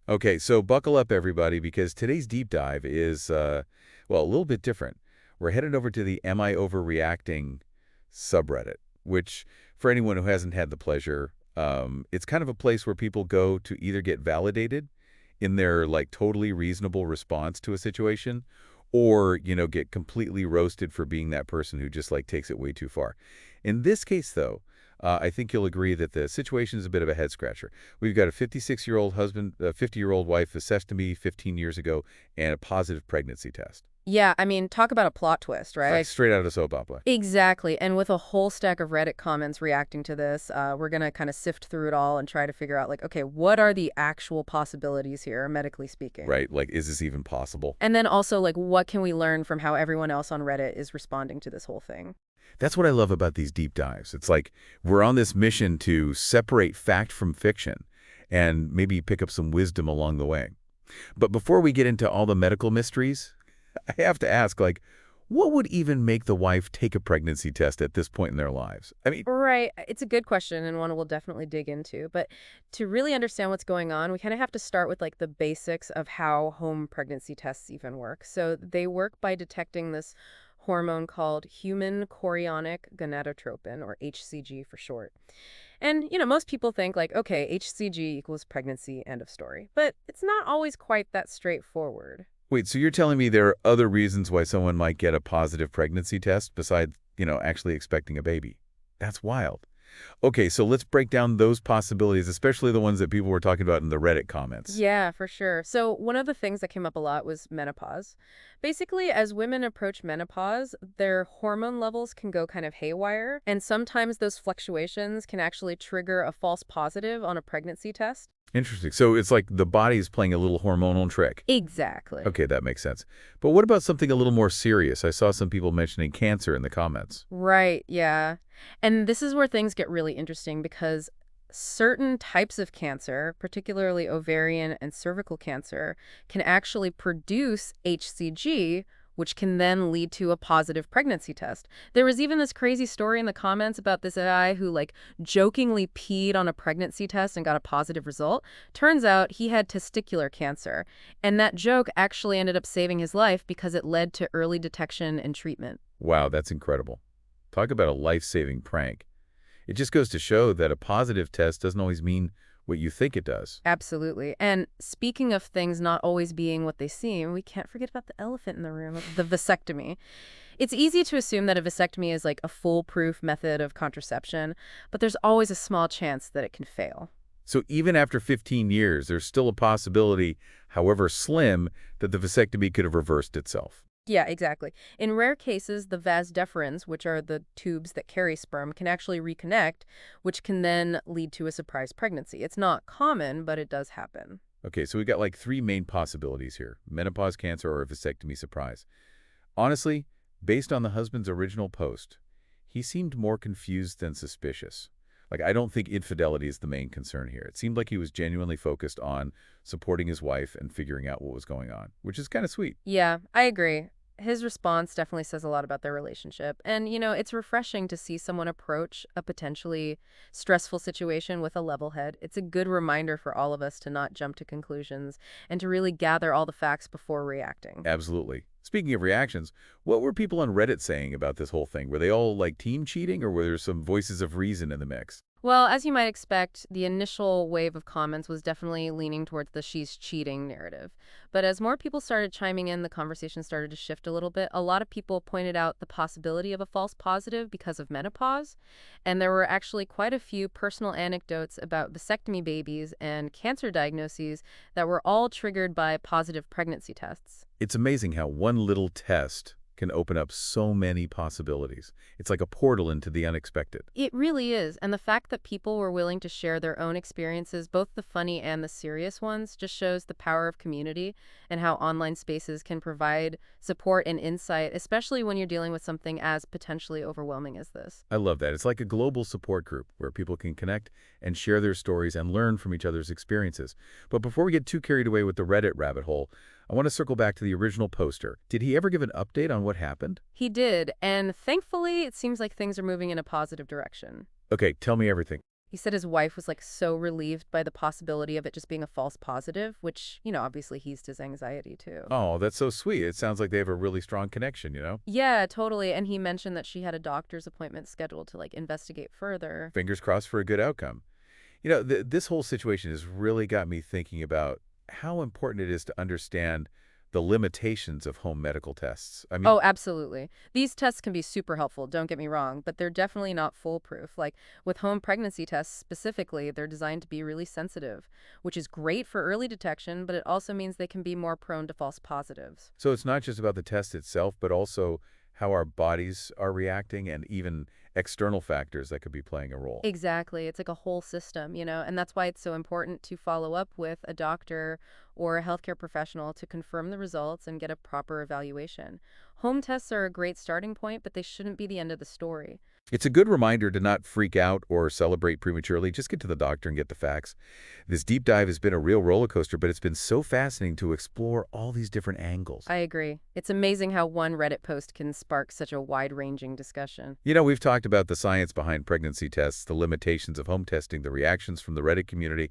Okay, so buckle up, everybody, because today's deep dive is, well, a little bit different. We're headed over to the Am I Overreacting subreddit, which, for anyone who hasn't had the pleasure, it's kind of a place where people go to either get validated in their, like, totally reasonable response to a situation, or, get completely roasted for being that person who just, like, takes it way too far. In this case, though, I think you'll agree that the situation is a bit of a head-scratcher. We've got a 56-year-old husband, a 50-year-old wife, vasectomy 15 years ago, and a positive pregnancy test. Yeah, I mean, talk about a plot twist, Like, right? straight out of a soap opera. Exactly. And with a whole stack of Reddit comments reacting to this, we're going to kind of sift through it all and try to figure out, like, okay, what are the actual possibilities here, medically speaking? Right? Like, is this even possible? And then also, like, what can we learn from how everyone else on Reddit is responding to this whole thing? That's what I love about these deep dives. It's like we're on this mission to separate fact from fiction and maybe pick up some wisdom along the way. But before we get into all the medical mysteries, I have to ask, like, what would even make the wife take a pregnancy test at this point in their lives? I mean, Right. It's a good question and one we'll definitely dig into. But to really understand what's going on, we kind of have to start with like the basics of how home pregnancy tests even work. So they work by detecting this hormone called human chorionic gonadotropin, or HCG for short. And, most people think like, okay, HCG equals pregnancy, end of story. But it's not always quite that straightforward. wait, so you're telling me there are other reasons why someone might get a positive pregnancy test besides, actually expecting a baby? That's wild. Okay, so let's break down those possibilities, especially the ones that people were talking about in the Reddit comments. Yeah, for sure. So one of the things that came up a lot was menopause. Basically, as women approach menopause, their hormone levels can go kind of haywire, and sometimes those fluctuations can actually trigger a false positive on a pregnancy test. Interesting. So it's like the body's playing a little hormonal trick. Exactly. Okay, that makes sense. But what about something a little more serious? I saw some people mentioning cancer in the comments. Right, yeah. And this is where things get really interesting because certain types of cancer, particularly ovarian and cervical cancer, can actually produce HCG, which can then lead to a positive pregnancy test. There was even this crazy story in the comments about this guy who like jokingly peed on a pregnancy test and got a positive result. Turns out he had testicular cancer, and that joke actually ended up saving his life because it led to early detection and treatment. Wow, that's incredible. Talk about a life-saving prank. It just goes to show that a positive test doesn't always mean what you think it does. Absolutely. And speaking of things not always being what they seem, we can't forget about the elephant in the room, the vasectomy. It's easy to assume that a vasectomy is like a foolproof method of contraception, but there's always a small chance that it can fail. So even after 15 years, there's still a possibility, however slim, that the vasectomy could have reversed itself. Yeah, exactly. In rare cases, the vas deferens, which are the tubes that carry sperm, can actually reconnect, which can then lead to a surprise pregnancy. It's not common, but it does happen. Okay, so we got like three main possibilities here: menopause, cancer, or a vasectomy surprise. Honestly, based on the husband's original post, he seemed more confused than suspicious. Like, I don't think infidelity is the main concern here. It seemed like he was genuinely focused on supporting his wife and figuring out what was going on, which is kind of sweet. Yeah, I agree. His response definitely says a lot about their relationship. And, it's refreshing to see someone approach a potentially stressful situation with a level head. It's a good reminder for all of us to not jump to conclusions and to really gather all the facts before reacting. Absolutely. Speaking of reactions, what were people on Reddit saying about this whole thing? Were they all like team cheating, or were there some voices of reason in the mix? Well, as you might expect, the initial wave of comments was definitely leaning towards the she's cheating narrative. But as more people started chiming in, the conversation started to shift a little bit. A lot of people pointed out the possibility of a false positive because of menopause. And there were actually quite a few personal anecdotes about vasectomy babies and cancer diagnoses that were all triggered by positive pregnancy tests. It's amazing how one little test can open up so many possibilities. It's like a portal into the unexpected. It really is. And the fact that people were willing to share their own experiences, both the funny and the serious ones, just shows the power of community and how online spaces can provide support and insight, especially when you're dealing with something as potentially overwhelming as this. I love that. It's like a global support group where people can connect and share their stories and learn from each other's experiences. But before we get too carried away with the Reddit rabbit hole, I want to circle back to the original poster. Did he ever give an update on what happened? He did, and thankfully, it seems like things are moving in a positive direction. Okay, tell me everything. He said his wife was like so relieved by the possibility of it just being a false positive, which, obviously eased his anxiety too. Oh, that's so sweet. It sounds like they have a really strong connection, you know? Yeah, totally. And he mentioned that she had a doctor's appointment scheduled to like investigate further. Fingers crossed for a good outcome. You know, this whole situation has really got me thinking about how important it is to understand the limitations of home medical tests. I mean, Oh, absolutely. These tests can be super helpful, don't get me wrong, but they're definitely not foolproof. Like with home pregnancy tests specifically, they're designed to be really sensitive, which is great for early detection, but it also means they can be more prone to false positives. so it's not just about the test itself, but also how our bodies are reacting and even external factors that could be playing a role. Exactly. It's like a whole system, and that's why it's so important to follow up with a doctor or a healthcare professional to confirm the results and get a proper evaluation. Home tests are a great starting point, but they shouldn't be the end of the story. It's a good reminder to not freak out or celebrate prematurely. Just get to the doctor and get the facts. This deep dive has been a real roller coaster, but it's been so fascinating to explore all these different angles. I agree. It's amazing how one Reddit post can spark such a wide-ranging discussion. You know, we've talked about the science behind pregnancy tests, the limitations of home testing, the reactions from the Reddit community,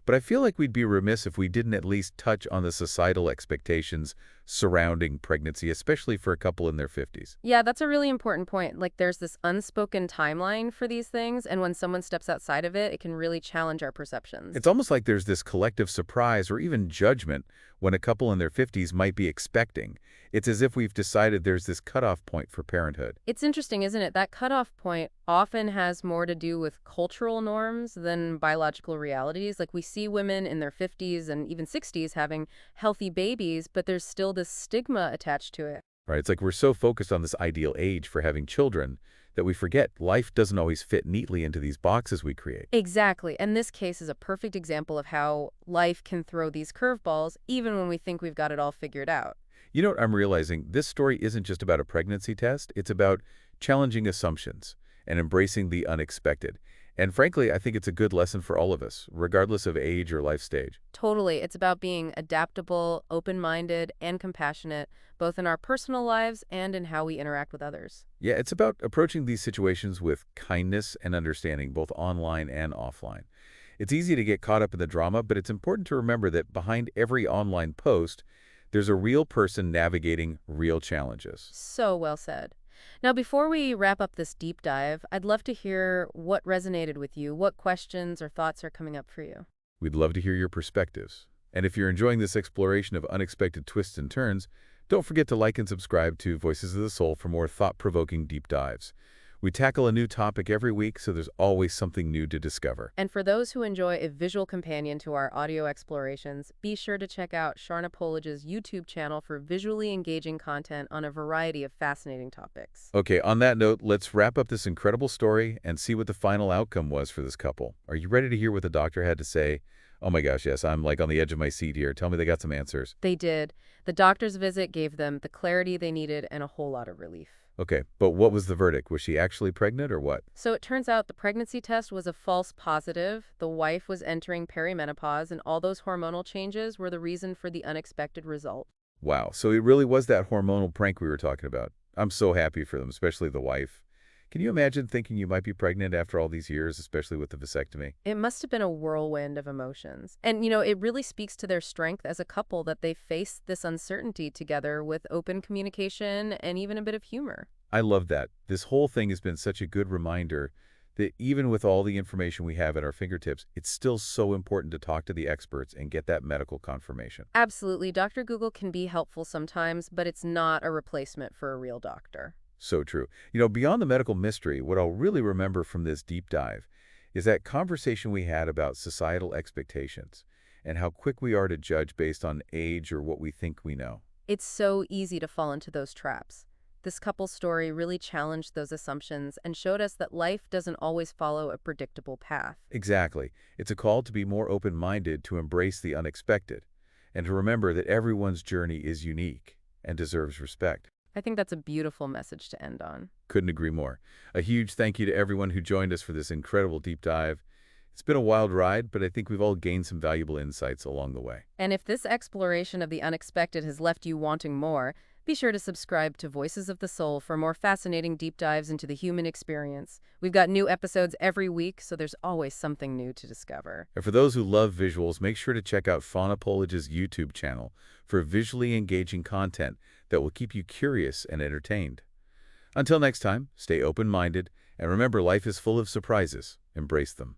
but I feel like we'd be remiss if we didn't at least touch on the societal expectations surrounding pregnancy, especially for a couple in their 50s. Yeah, that's a really important point. Like, there's this unspoken timeline for these things, and when someone steps outside of it, it can really challenge our perceptions. It's almost like there's this collective surprise or even judgment when a couple in their 50s might be expecting. It's as if we've decided there's this cutoff point for parenthood. It's interesting, isn't it? That cutoff point often has more to do with cultural norms than biological realities. Like we see women in their 50s and even 60s having healthy babies, but there's still this stigma attached to it. Right? It's like we're so focused on this ideal age for having children that we forget life doesn't always fit neatly into these boxes we create. Exactly. And this case is a perfect example of how life can throw these curveballs even when we think we've got it all figured out. You know what I'm realizing? This story isn't just about a pregnancy test. It's about challenging assumptions and embracing the unexpected. And frankly, I think it's a good lesson for all of us, regardless of age or life stage. Totally. It's about being adaptable, open-minded, and compassionate, both in our personal lives and in how we interact with others. Yeah, it's about approaching these situations with kindness and understanding, both online and offline. It's easy to get caught up in the drama, but it's important to remember that behind every online post, there's a real person navigating real challenges. So well said. Now, before we wrap up this deep dive, I'd love to hear what resonated with you, what questions or thoughts are coming up for you. We'd love to hear your perspectives. And if you're enjoying this exploration of unexpected twists and turns, don't forget to like and subscribe to Voices of the Soul for more thought-provoking deep dives. We tackle a new topic every week, so there's always something new to discover. And for those who enjoy a visual companion to our audio explorations, be sure to check out Sharna Polish's YouTube channel for visually engaging content on a variety of fascinating topics. Okay, on that note, let's wrap up this incredible story and see what the final outcome was for this couple. Are you ready to hear what the doctor had to say? Oh my gosh, yes, I'm like on the edge of my seat here. Tell me they got some answers. They did. The doctor's visit gave them the clarity they needed and a whole lot of relief. Okay, but what was the verdict? Was she actually pregnant or what? So it turns out the pregnancy test was a false positive. The wife was entering perimenopause, and all those hormonal changes were the reason for the unexpected result. Wow, so it really was that hormonal prank we were talking about. I'm so happy for them, especially the wife. Can you imagine thinking you might be pregnant after all these years, especially with the vasectomy? It must have been a whirlwind of emotions. And, it really speaks to their strength as a couple that they faced this uncertainty together with open communication and even a bit of humor. I love that. This whole thing has been such a good reminder that even with all the information we have at our fingertips, it's still so important to talk to the experts and get that medical confirmation. Absolutely. Dr. Google can be helpful sometimes, but it's not a replacement for a real doctor. So true. You know, beyond the medical mystery, what I'll really remember from this deep dive is that conversation we had about societal expectations and how quick we are to judge based on age or what we think we know. It's so easy to fall into those traps. This couple's story really challenged those assumptions and showed us that life doesn't always follow a predictable path. Exactly. It's a call to be more open-minded, to embrace the unexpected, and to remember that everyone's journey is unique and deserves respect. I think that's a beautiful message to end on. Couldn't agree more. A huge thank you to everyone who joined us for this incredible deep dive. It's been a wild ride, but I think we've all gained some valuable insights along the way. And if this exploration of the unexpected has left you wanting more, Be sure to subscribe to Voices of the Soul for more fascinating deep dives into the human experience. We've got new episodes every week, so there's always something new to discover. And for those who love visuals, make sure to check out Faunapology's YouTube channel for visually engaging content that will keep you curious and entertained. Until next time, stay open-minded, and remember life is full of surprises. Embrace them.